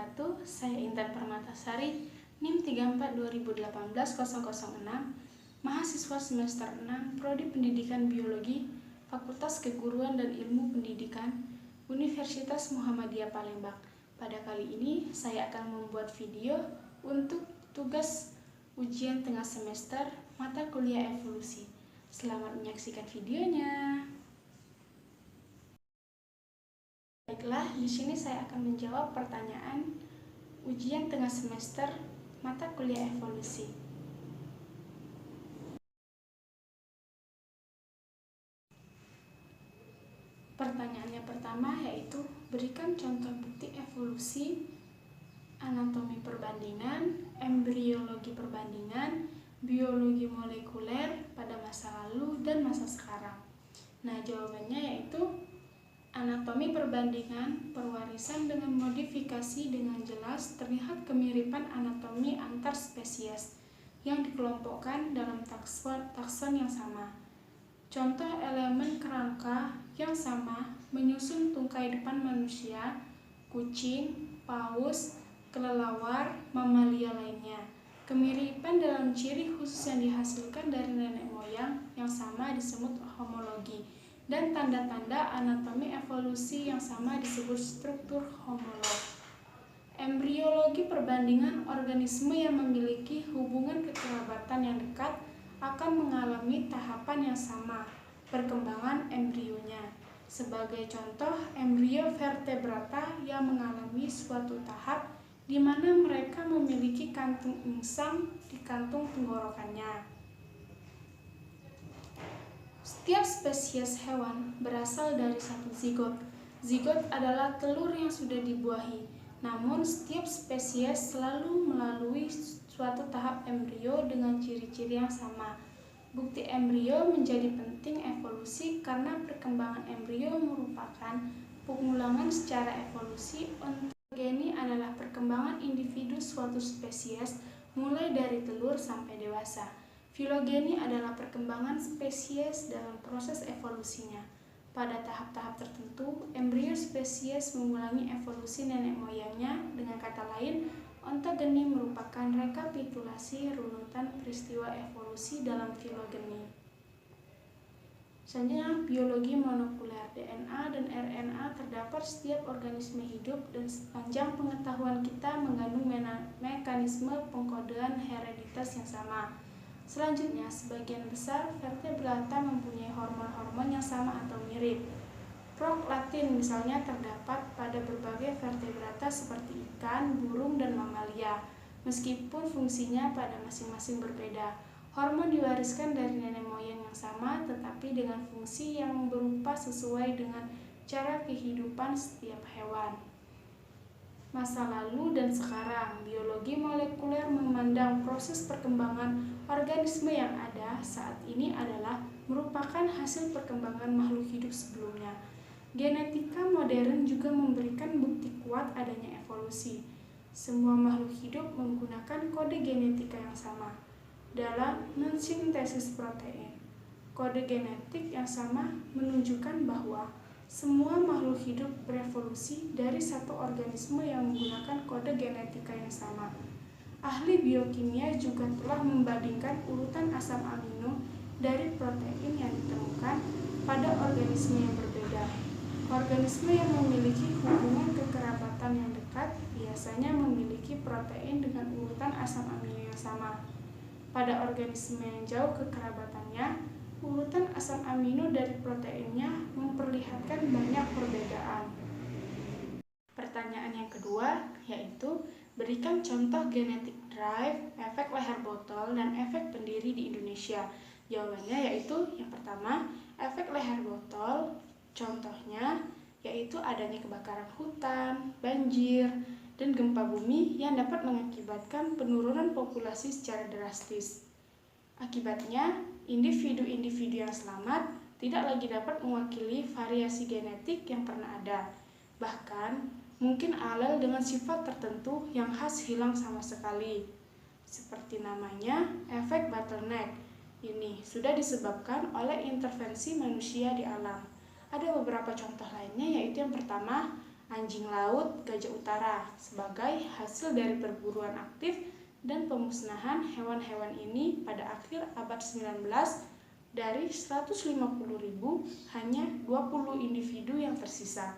wabarakatuh. Saya Intan Permatasari, NIM 34 2018 006, mahasiswa semester 6, Prodi Pendidikan Biologi, Fakultas Keguruan dan Ilmu Pendidikan, Universitas Muhammadiyah Palembang. Pada kali ini, saya akan membuat video untuk tugas ujian tengah semester mata kuliah evolusi. Selamat menyaksikan videonya. Baiklah, di sini saya akan menjawab pertanyaan ujian tengah semester mata kuliah evolusi. Pertanyaannya pertama yaitu berikan contoh bukti evolusi, anatomi perbandingan, embriologi perbandingan, biologi molekuler pada masa lalu dan masa sekarang. Nah, jawabannya yaitu anatomi perbandingan perwarisan dengan modifikasi. Dengan jelas terlihat kemiripan anatomi antar spesies yang dikelompokkan dalam takson yang sama. Contoh elemen kerangka yang sama menyusun tungkai depan manusia, kucing, paus, kelelawar, mamalia lainnya. Kemiripan dalam ciri khusus yang dihasilkan dari nenek moyang yang sama disebut homologi, dan tanda-tanda anatomi evolusi yang sama disebut struktur homolog. Embriologi perbandingan organisme yang memiliki hubungan kekerabatan yang dekat akan mengalami tahapan yang sama, perkembangan embrionya. Sebagai contoh, embrio vertebrata yang mengalami suatu tahap di mana mereka memiliki kantung insang di kantung tenggorokannya. Setiap spesies hewan berasal dari satu zigot. Zigot adalah telur yang sudah dibuahi. Namun, setiap spesies selalu melalui suatu tahap embrio dengan ciri-ciri yang sama. Bukti embrio menjadi penting evolusi karena perkembangan embrio merupakan pengulangan secara evolusi. Ontogeni adalah perkembangan individu suatu spesies mulai dari telur sampai dewasa. Filogeni adalah perkembangan spesies dalam proses evolusinya. Pada tahap-tahap tertentu, embrio spesies mengulangi evolusi nenek moyangnya. Dengan kata lain, ontogeni merupakan rekapitulasi runutan peristiwa evolusi dalam filogeni. Selanjutnya, biologi molekuler. DNA dan RNA terdapat setiap organisme hidup dan sepanjang pengetahuan kita mengandung mekanisme pengkodean hereditas yang sama. Selanjutnya, sebagian besar vertebrata mempunyai hormon-hormon yang sama atau mirip. Prolaktin misalnya terdapat pada berbagai vertebrata seperti ikan, burung, dan mamalia, meskipun fungsinya pada masing-masing berbeda. Hormon diwariskan dari nenek moyang yang sama, tetapi dengan fungsi yang berupa sesuai dengan cara kehidupan setiap hewan. Masa lalu dan sekarang, biologi molekuler memandang proses perkembangan organisme yang ada saat ini adalah merupakan hasil perkembangan makhluk hidup sebelumnya. Genetika modern juga memberikan bukti kuat adanya evolusi. Semua makhluk hidup menggunakan kode genetika yang sama dalam mensintesis protein. Kode genetik yang sama menunjukkan bahwa semua makhluk hidup berevolusi dari satu organisme yang menggunakan kode genetika yang sama. Ahli biokimia juga telah membandingkan urutan asam amino dari protein yang ditemukan pada organisme yang berbeda. Organisme yang memiliki hubungan kekerabatan yang dekat biasanya memiliki protein dengan urutan asam amino yang sama. Pada organisme yang jauh kekerabatannya, urutan asam amino dari proteinnya memperlihatkan banyak perbedaan. Pertanyaan yang kedua yaitu berikan contoh genetic drive, efek leher botol, dan efek pendiri di Indonesia. Jawabannya yaitu yang pertama, efek leher botol. Contohnya yaitu adanya kebakaran hutan, banjir, dan gempa bumi yang dapat mengakibatkan penurunan populasi secara drastis. Akibatnya, individu-individu yang selamat tidak lagi dapat mewakili variasi genetik yang pernah ada. Bahkan, mungkin alel dengan sifat tertentu yang khas hilang sama sekali. Seperti namanya, efek bottleneck. Ini sudah disebabkan oleh intervensi manusia di alam. Ada beberapa contoh lainnya, yaitu yang pertama, anjing laut, gajah utara sebagai hasil dari perburuan aktif dan pemusnahan hewan-hewan ini pada akhir abad 19. Dari 150.000 hanya 20 individu yang tersisa.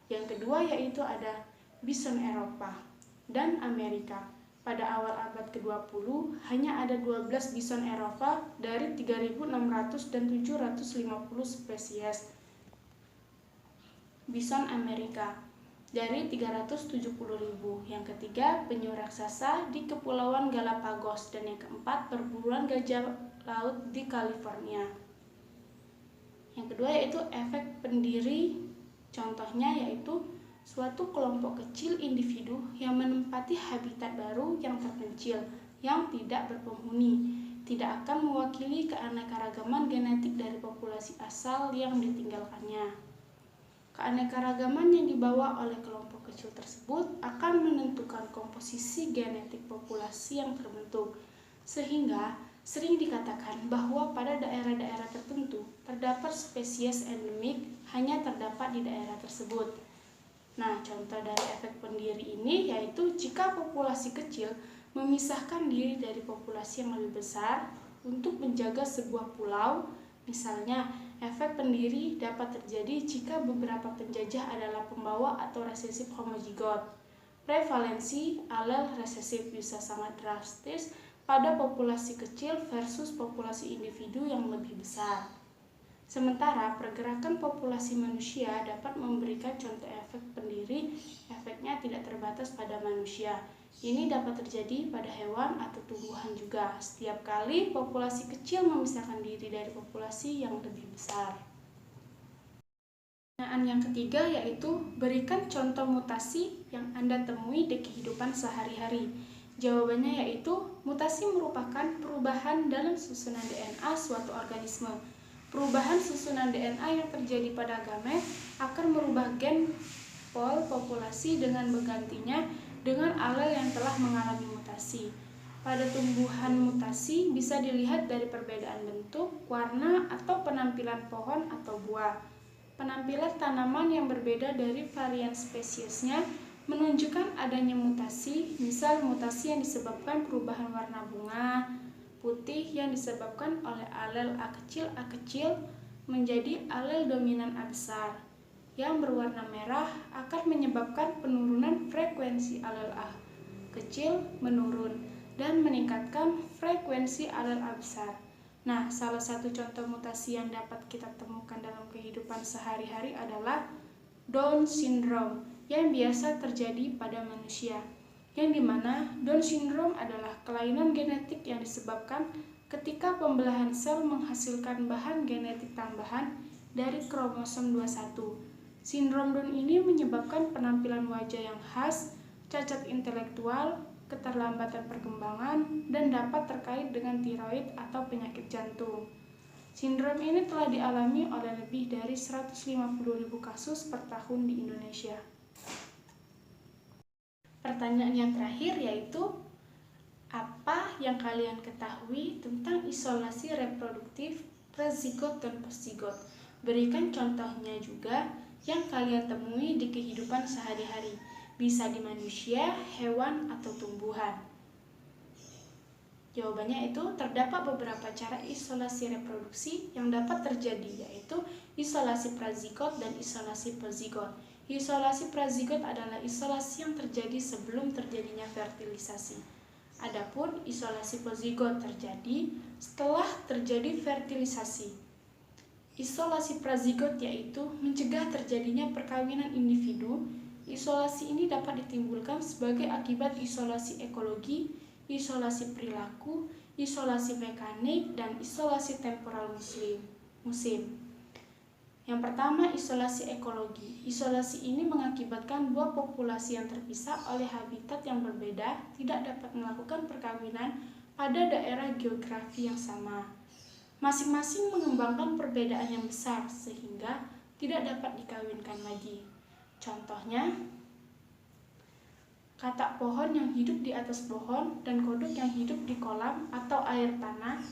Yang kedua yaitu ada bison Eropa dan Amerika. Pada awal abad ke-20 hanya ada 12 bison Eropa dari 3.600 dan 750 spesies bison Amerika dari 370.000. Yang ketiga, penyu raksasa di Kepulauan Galapagos, dan yang keempat, perburuan gajah laut di California. Yang kedua yaitu efek pendiri. Contohnya yaitu suatu kelompok kecil individu yang menempati habitat baru yang terpencil, yang tidak berpenghuni, tidak akan mewakili keanekaragaman genetik dari populasi asal yang ditinggalkannya. Keanekaragaman yang dibawa oleh kelompok kecil tersebut akan menentukan komposisi genetik populasi yang terbentuk, sehingga sering dikatakan bahwa pada daerah-daerah tertentu terdapat spesies endemik hanya terdapat di daerah tersebut. Nah, contoh dari efek pendiri ini yaitu jika populasi kecil memisahkan diri dari populasi yang lebih besar untuk menjaga sebuah pulau. Misalnya, efek pendiri dapat terjadi jika beberapa penjajah adalah pembawa atau resesif homozigot. Prevalensi alel resesif bisa sangat drastis pada populasi kecil versus populasi individu yang lebih besar. Sementara pergerakan populasi manusia dapat memberikan contoh efek pendiri. Efeknya tidak terbatas pada manusia. Ini dapat terjadi pada hewan atau tumbuhan juga setiap kali populasi kecil memisahkan diri dari populasi yang lebih besar. Pertanyaan yang ketiga yaitu berikan contoh mutasi yang Anda temui di kehidupan sehari-hari. Jawabannya yaitu mutasi merupakan perubahan dalam susunan DNA suatu organisme. Perubahan susunan DNA yang terjadi pada gamet akan merubah gen pol populasi dengan menggantinya dengan alel yang telah mengalami mutasi. Pada tumbuhan, mutasi bisa dilihat dari perbedaan bentuk, warna, atau penampilan pohon atau buah. Penampilan tanaman yang berbeda dari varian spesiesnya menunjukkan adanya mutasi, misal mutasi yang disebabkan perubahan warna bunga putih yang disebabkan oleh alel A kecil menjadi alel dominan A besar. Yang berwarna merah akan menyebabkan penurunan frekuensi alel A kecil menurun dan meningkatkan frekuensi alel A besar. Nah, salah satu contoh mutasi yang dapat kita temukan dalam kehidupan sehari-hari adalah Down syndrome yang biasa terjadi pada manusia, yang dimana Down syndrome adalah kelainan genetik yang disebabkan ketika pembelahan sel menghasilkan bahan genetik tambahan dari kromosom 21. Sindrom Down ini menyebabkan penampilan wajah yang khas, cacat intelektual, keterlambatan perkembangan, dan dapat terkait dengan tiroid atau penyakit jantung. Sindrom ini telah dialami oleh lebih dari 150.000 kasus per tahun di Indonesia. Pertanyaan yang terakhir yaitu, apa yang kalian ketahui tentang isolasi reproduktif prezigot dan postzigot? Berikan contohnya juga yang kalian temui di kehidupan sehari-hari, bisa di manusia, hewan, atau tumbuhan. Jawabannya itu terdapat beberapa cara isolasi reproduksi yang dapat terjadi, yaitu isolasi prazigot dan isolasi postzigot. Isolasi prazigot adalah isolasi yang terjadi sebelum terjadinya fertilisasi. Adapun isolasi postzigot terjadi setelah terjadi fertilisasi. Isolasi prazigot yaitu mencegah terjadinya perkawinan individu. Isolasi ini dapat ditimbulkan sebagai akibat isolasi ekologi, isolasi perilaku, isolasi mekanik, dan isolasi temporal musim. Yang pertama, isolasi ekologi. Isolasi ini mengakibatkan dua populasi yang terpisah oleh habitat yang berbeda tidak dapat melakukan perkawinan pada daerah geografi yang sama. Masing-masing mengembangkan perbedaan yang besar sehingga tidak dapat dikawinkan lagi. Contohnya, katak pohon yang hidup di atas pohon dan kodok yang hidup di kolam atau air tanah,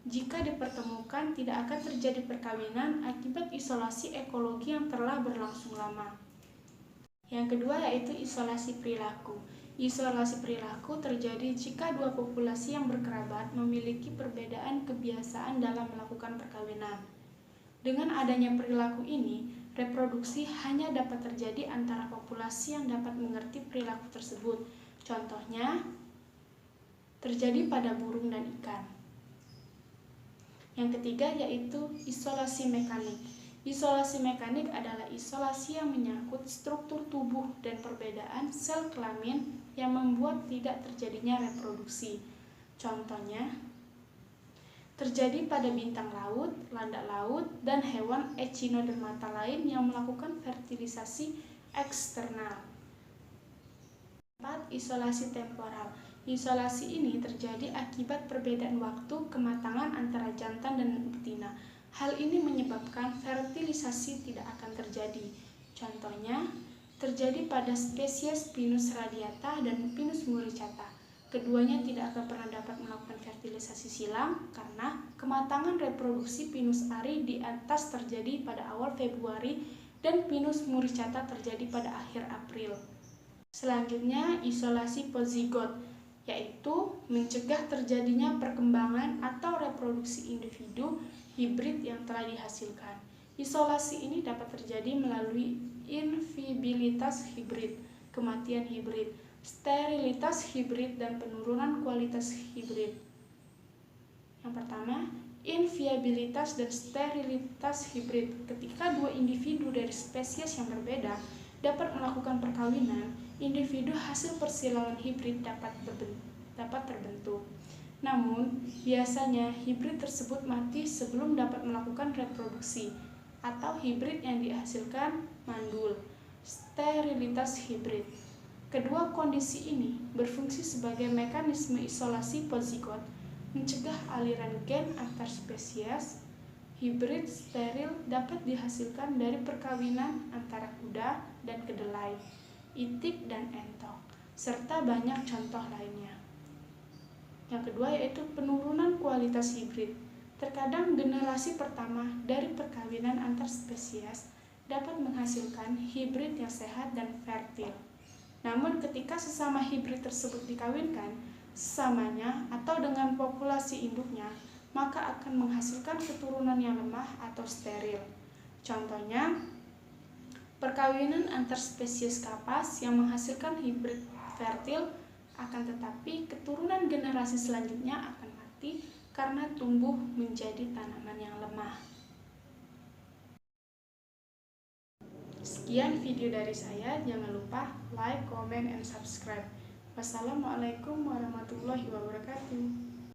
jika dipertemukan tidak akan terjadi perkawinan akibat isolasi ekologi yang telah berlangsung lama. Yang kedua yaitu isolasi perilaku. Isolasi perilaku terjadi jika dua populasi yang berkerabat memiliki perbedaan kebiasaan dalam melakukan perkawinan. Dengan adanya perilaku ini, reproduksi hanya dapat terjadi antara populasi yang dapat mengerti perilaku tersebut. Contohnya, terjadi pada burung dan ikan. Yang ketiga yaitu isolasi mekanik. Isolasi mekanik adalah isolasi yang menyangkut struktur tubuh dan perbedaan sel kelamin yang membuat tidak terjadinya reproduksi. Contohnya, terjadi pada bintang laut, landak laut, dan hewan echinodermata lain yang melakukan fertilisasi eksternal. 4. Isolasi temporal. Isolasi ini terjadi akibat perbedaan waktu kematangan antara jantan dan betina. Hal ini menyebabkan fertilisasi tidak akan terjadi. Contohnya, terjadi pada spesies Pinus radiata dan Pinus muricata. Keduanya tidak akan pernah dapat melakukan fertilisasi silang karena kematangan reproduksi Pinus ari di atas terjadi pada awal Februari dan Pinus muricata terjadi pada akhir April. Selanjutnya, isolasi pozigot, yaitu mencegah terjadinya perkembangan atau reproduksi individu hibrid yang telah dihasilkan. Isolasi ini dapat terjadi melalui invibilitas hibrid, kematian hibrid, sterilitas hibrid, dan penurunan kualitas hibrid. Yang pertama, inviabilitas dan sterilitas hibrid. Ketika dua individu dari spesies yang berbeda dapat melakukan perkawinan, individu hasil persilangan hibrid dapat terbentuk. Namun, biasanya hibrid tersebut mati sebelum dapat melakukan reproduksi, atau hibrid yang dihasilkan mandul. Sterilitas hibrid. Kedua kondisi ini berfungsi sebagai mekanisme isolasi pozigot, mencegah aliran gen antar spesies. Hibrid steril dapat dihasilkan dari perkawinan antara kuda dan kedelai, itik dan entok, serta banyak contoh lainnya. Yang kedua yaitu penurunan kualitas hibrid. Terkadang generasi pertama dari perkawinan antar spesies dapat menghasilkan hibrid yang sehat dan fertil. Namun ketika sesama hibrid tersebut dikawinkan, sesamanya atau dengan populasi induknya, maka akan menghasilkan keturunan yang lemah atau steril. Contohnya, perkawinan antar spesies kapas yang menghasilkan hibrid fertil, akan tetapi keturunan generasi selanjutnya akan mati karena tumbuh menjadi tanaman yang lemah. Sekian video dari saya, jangan lupa like, comment, and subscribe. Wassalamualaikum warahmatullahi wabarakatuh.